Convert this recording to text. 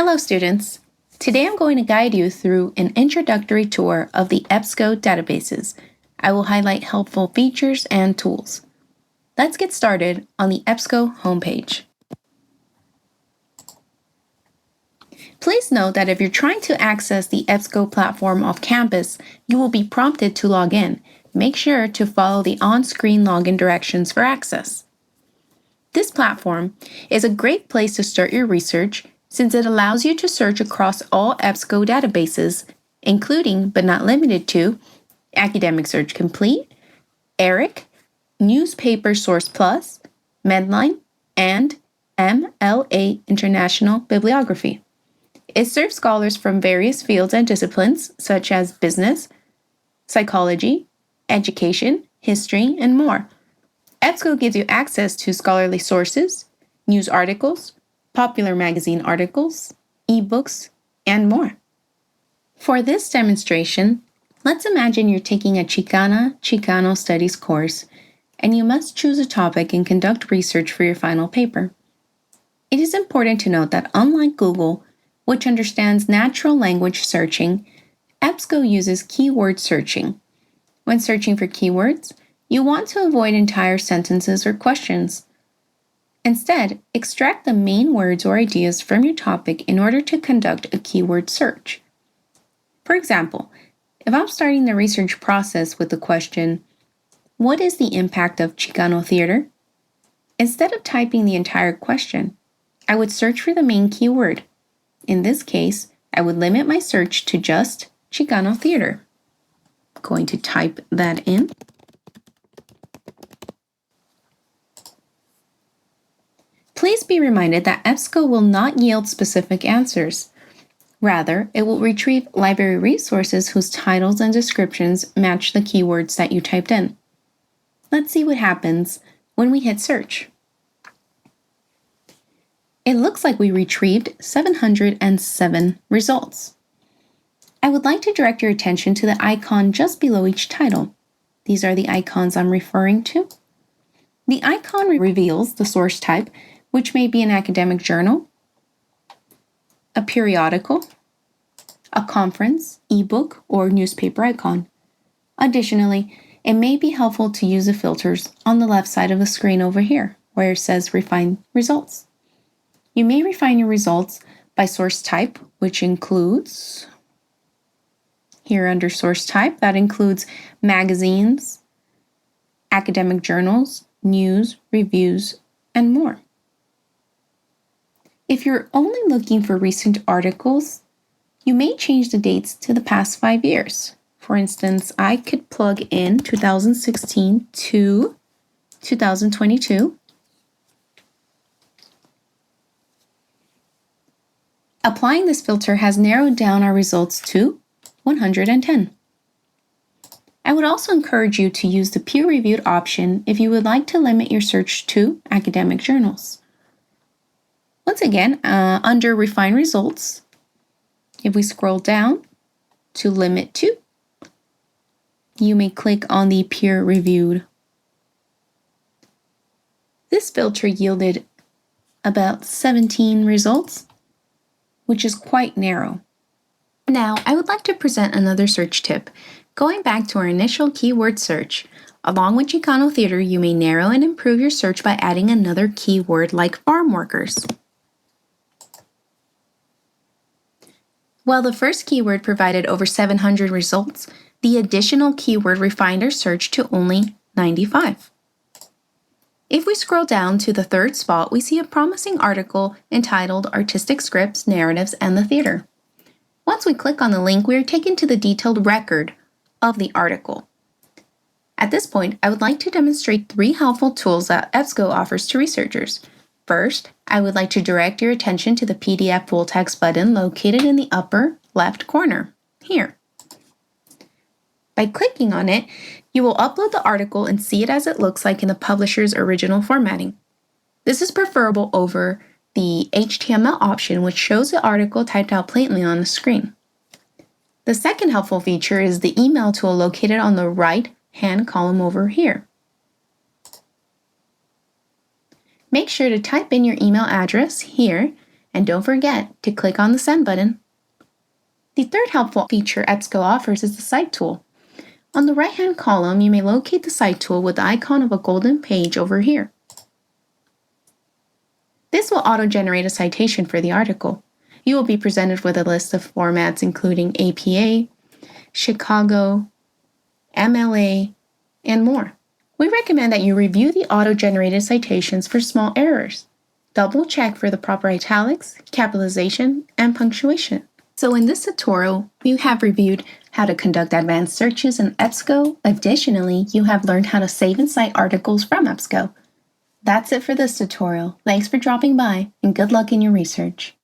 Hello students! Today I'm going to guide you through an introductory tour of the EBSCO databases. I will highlight helpful features and tools. Let's get started on the EBSCO homepage. Please note that if you're trying to access the EBSCO platform off campus, you will be prompted to log in. Make sure to follow the on-screen login directions for access. This platform is a great place to start your research since it allows you to search across all EBSCO databases, including but not limited to Academic Search Complete, ERIC, Newspaper Source Plus, Medline, and MLA International Bibliography. It serves scholars from various fields and disciplines such as business, psychology, education, history, and more. EBSCO gives you access to scholarly sources, news articles, popular magazine articles, ebooks, and more. For this demonstration, let's imagine you're taking a Chicano Studies course, and you must choose a topic and conduct research for your final paper. It is important to note that unlike Google, which understands natural language searching, EBSCO uses keyword searching. When searching for keywords, you want to avoid entire sentences or questions. Instead, extract the main words or ideas from your topic in order to conduct a keyword search. For example, if I'm starting the research process with the question, "What is the impact of Chicano theater?" Instead of typing the entire question, I would search for the main keyword. In this case, I would limit my search to just Chicano theater. I'm going to type that in. Please be reminded that EBSCO will not yield specific answers. Rather, it will retrieve library resources whose titles and descriptions match the keywords that you typed in. Let's see what happens when we hit search. It looks like we retrieved 707 results. I would like to direct your attention to the icon just below each title. These are the icons I'm referring to. The icon reveals the source type, which may be an academic journal, a periodical, a conference, ebook, or newspaper icon. Additionally, it may be helpful to use the filters on the left side of the screen over here, where it says Refine Results. You may refine your results by source type, which includes, here under source type, that includes magazines, academic journals, news, reviews, and more. If you're only looking for recent articles, you may change the dates to the past 5 years. For instance, I could plug in 2016 to 2022. Applying this filter has narrowed down our results to 110. I would also encourage you to use the peer-reviewed option if you would like to limit your search to academic journals. Once again, under Refine Results, if we scroll down to Limit to, you may click on the peer-reviewed. This filter yielded about 17 results, which is quite narrow. Now, I would like to present another search tip. Going back to our initial keyword search, along with Chicano theater, you may narrow and improve your search by adding another keyword like farm workers. While the first keyword provided over 700 results, the additional keyword refined our search to only 95. If we scroll down to the third spot, we see a promising article entitled Artistic Scripts, Narratives, and the Theater. Once we click on the link, we are taken to the detailed record of the article. At this point, I would like to demonstrate 3 helpful tools that EBSCO offers to researchers. First, I would like to direct your attention to the PDF full text button located in the upper left corner, here. By clicking on it, you will upload the article and see it as it looks like in the publisher's original formatting. This is preferable over the HTML option, which shows the article typed out plainly on the screen. The second helpful feature is the email tool located on the right-hand column over here. Make sure to type in your email address here And don't forget to click on the Send button. The third helpful feature EBSCO offers is the Cite tool. On the right-hand column, you may locate the Cite tool with the icon of a golden page over here. This will auto-generate a citation for the article. You will be presented with a list of formats including APA, Chicago, MLA, and more. We recommend that you review the auto-generated citations for small errors. Double-check for the proper italics, capitalization, and punctuation. So in this tutorial, we have reviewed how to conduct advanced searches in EBSCO. Additionally, you have learned how to save and cite articles from EBSCO. That's it for this tutorial. Thanks for dropping by, and good luck in your research.